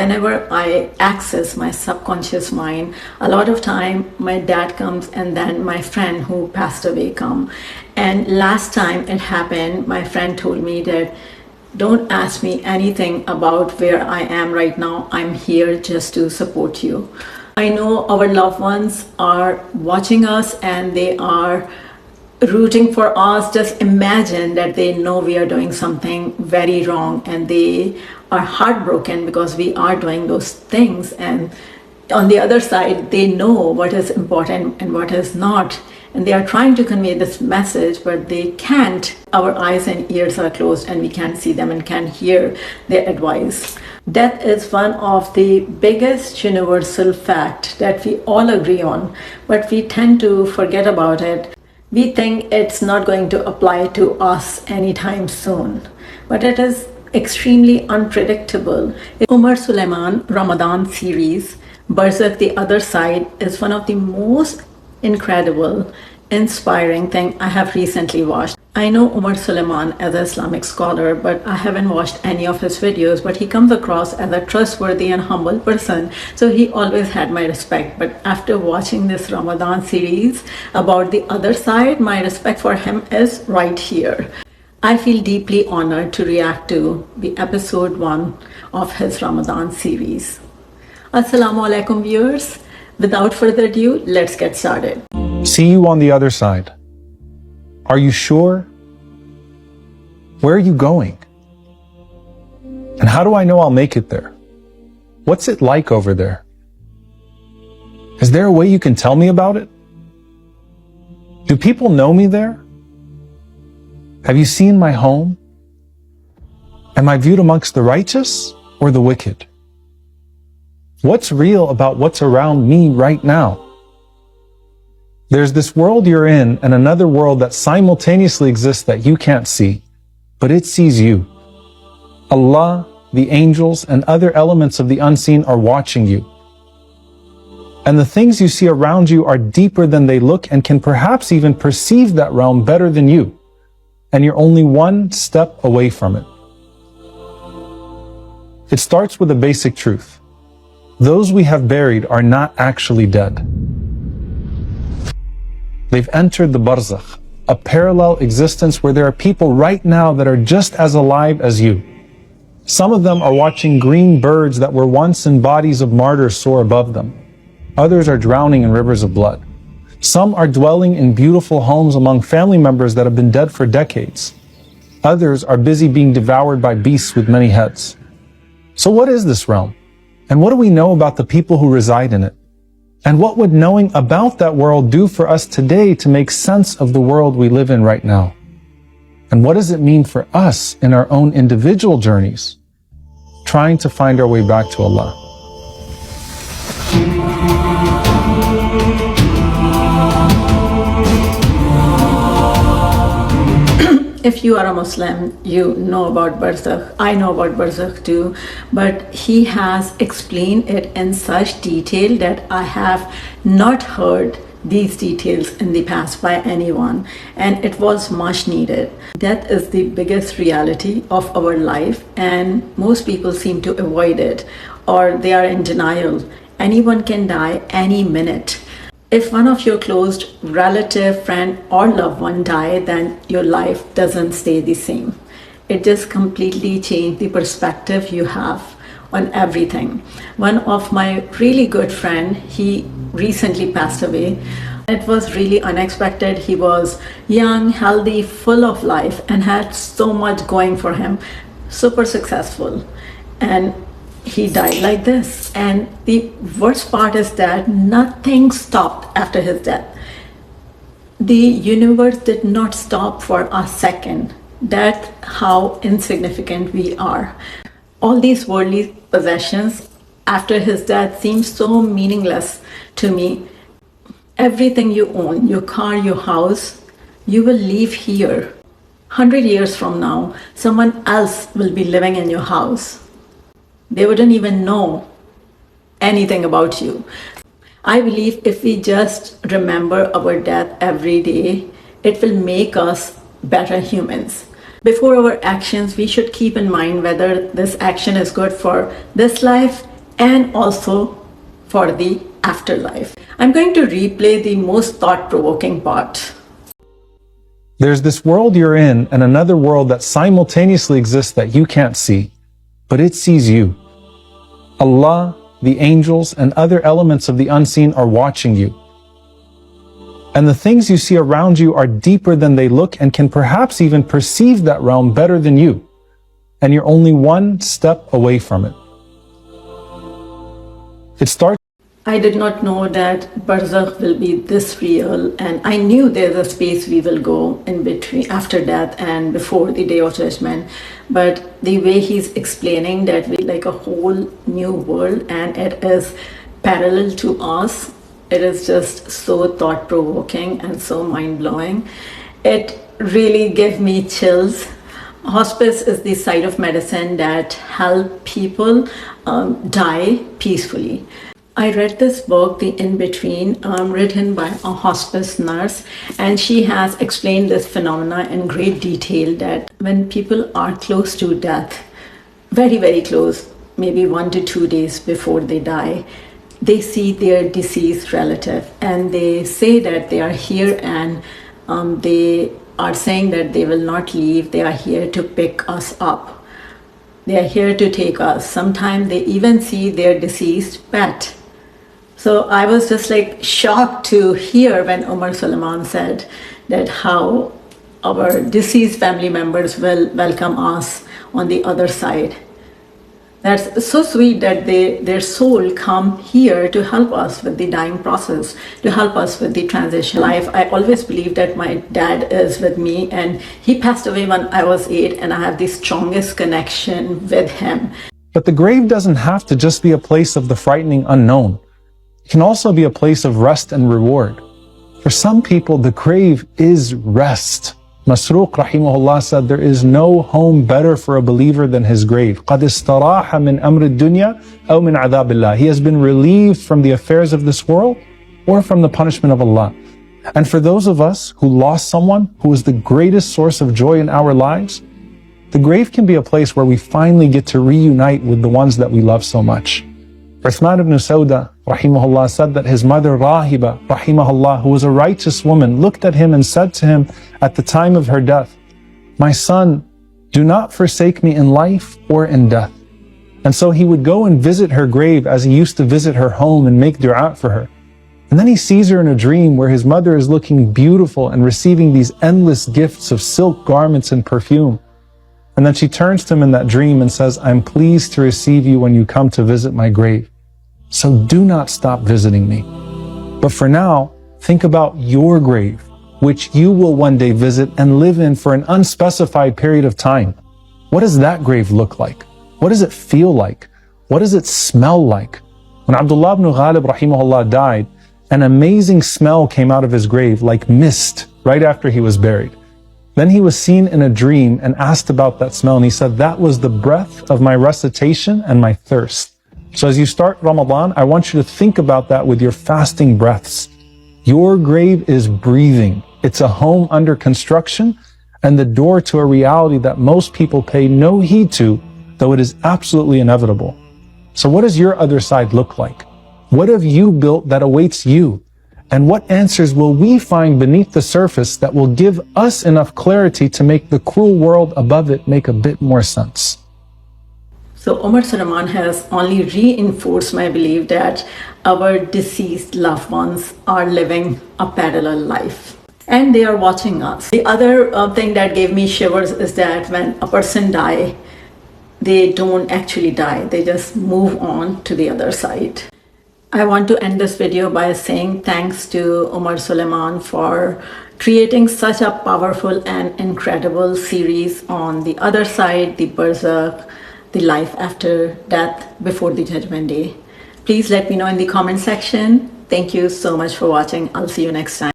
whenever I access my subconscious mind, a lot of time my dad comes and then my friend who passed away come. And last time it happened, my friend told me that don't ask me anything about where I am right now. I'm here just to support you. I know our loved ones are watching us and they are rooting for us. Just imagine that they know we are doing something very wrong and they are heartbroken because we are doing those things. And on the other side, they know what is important and what is not. And they are trying to convey this message, but they can't. Our eyes and ears are closed and we can't see them and can't hear their advice. Death is one of the biggest universal fact that we all agree on, but we tend to forget about it. We think it's not going to apply to us anytime soon, but it is extremely unpredictable. Omar Suleiman Ramadan series, Barzakh the Other Side, is one of the most incredible, inspiring thing I have recently watched. I know Omar Suleiman as an Islamic scholar, but I haven't watched any of his videos, but he comes across as a trustworthy and humble person. So he always had my respect. But after watching this Ramadan series about the other side, my respect for him is right here. I feel deeply honored to react to the episode 1 of his Ramadan series. Assalamu alaikum viewers. Without further ado, let's get started. See you on the other side. Are you sure? Where are you going? And how do I know I'll make it there? What's it like over there? Is there a way you can tell me about it? Do people know me there? Have you seen my home? Am I viewed amongst the righteous or the wicked? What's real about what's around me right now? There's this world you're in and another world that simultaneously exists that you can't see, but it sees you. Allah, the angels, and other elements of the unseen are watching you. And the things you see around you are deeper than they look and can perhaps even perceive that realm better than you. And you're only one step away from it. It starts with a basic truth. Those we have buried are not actually dead. They've entered the barzakh, a parallel existence where there are people right now that are just as alive as you. Some of them are watching green birds that were once in bodies of martyrs soar above them. Others are drowning in rivers of blood. Some are dwelling in beautiful homes among family members that have been dead for decades. Others are busy being devoured by beasts with many heads. So what is this realm? And what do we know about the people who reside in it? And what would knowing about that world do for us today to make sense of the world we live in right now? And what does it mean for us in our own individual journeys, trying to find our way back to Allah? If you are a Muslim, you know about Barzakh. I know about Barzakh too, but he has explained it in such detail that I have not heard these details in the past by anyone, and it was much needed. Death is the biggest reality of our life, and most people seem to avoid it, or they are in denial. Anyone can die any minute. If one of your close relative, friend, or loved one die, then your life doesn't stay the same. It just completely changed the perspective you have on everything. One of my really good friend, he recently passed away. It was really unexpected. He was young, healthy, full of life, and had so much going for him, super successful. And he died like this. And the worst part is that nothing stopped after his death. The universe did not stop for a second. That's how insignificant we are. All these worldly possessions after his death seem so meaningless to me. Everything you own, your car, your house, you will leave here. 100 years from now, someone else will be living in your house. They wouldn't even know anything about you. I believe if we just remember our death every day, it will make us better humans. Before our actions, we should keep in mind whether this action is good for this life and also for the afterlife. I'm going to replay the most thought-provoking part. There's this world you're in and another world that simultaneously exists that you can't see, but it sees you. Allah, the angels, and other elements of the unseen are watching you. And the things you see around you are deeper than they look and can perhaps even perceive that realm better than you. And you're only one step away from it. It starts. I did not know that Barzakh will be this real, and I knew there's a space we will go in between, after death and before the Day of Judgment. But the way he's explaining that we like a whole new world and it is parallel to us, it is just so thought-provoking and so mind-blowing. It really gave me chills. Hospice is the side of medicine that help people die peacefully. I read this book, The In-Between, written by a hospice nurse, and she has explained this phenomena in great detail that when people are close to death, very, very close, maybe 1 to 2 days before they die, they see their deceased relative and they say that they are here and they are saying that they will not leave, they are here to pick us up. They are here to take us. Sometimes they even see their deceased pet. So I was just like shocked to hear when Omar Suleiman said that how our deceased family members will welcome us on the other side. That's so sweet that their soul come here to help us with the dying process, to help us with the transition life. I always believed that my dad is with me, and he passed away when I was 8, and I have the strongest connection with him. But the grave doesn't have to just be a place of the frightening unknown. It can also be a place of rest and reward. For some people, the grave is rest. Masruq rahimahullah said, there is no home better for a believer than his grave. قَدْ اسْتَرَاحَ مِنْ أَمْرِ الدُّنْيَا أَوْ مِنْ عَذَابِ اللَّهِ. He has been relieved from the affairs of this world or from the punishment of Allah. And for those of us who lost someone who was the greatest source of joy in our lives, the grave can be a place where we finally get to reunite with the ones that we love so much. Uthman ibn Sauda, rahimahullah, said that his mother Rahiba, rahimahullah, who was a righteous woman, looked at him and said to him at the time of her death, "My son, do not forsake me in life or in death." And so he would go and visit her grave as he used to visit her home and make dua for her. And then he sees her in a dream where his mother is looking beautiful and receiving these endless gifts of silk garments and perfume. And then she turns to him in that dream and says, "I'm pleased to receive you when you come to visit my grave. So do not stop visiting me. But for now, think about your grave, which you will one day visit and live in for an unspecified period of time. What does that grave look like? What does it feel like? What does it smell like?" When Abdullah ibn Ghalib rahimahullah died, an amazing smell came out of his grave like mist right after he was buried. Then he was seen in a dream and asked about that smell, and he said, "That was the breath of my recitation and my thirst." So as you start Ramadan, I want you to think about that with your fasting breaths. Your grave is breathing. It's a home under construction and the door to a reality that most people pay no heed to, though it is absolutely inevitable. So what does your other side look like? What have you built that awaits you? And what answers will we find beneath the surface that will give us enough clarity to make the cruel world above it make a bit more sense? So Omar Suleiman has only reinforced my belief that our deceased loved ones are living a parallel life and they are watching us. The other thing that gave me shivers is that when a person dies, they don't actually die. They just move on to the other side. I want to end this video by saying thanks to Omar Suleiman for creating such a powerful and incredible series on the other side, the Barzakh, the life after death, before the Judgment Day. Please let me know in the comment section. Thank you so much for watching. I'll see you next time.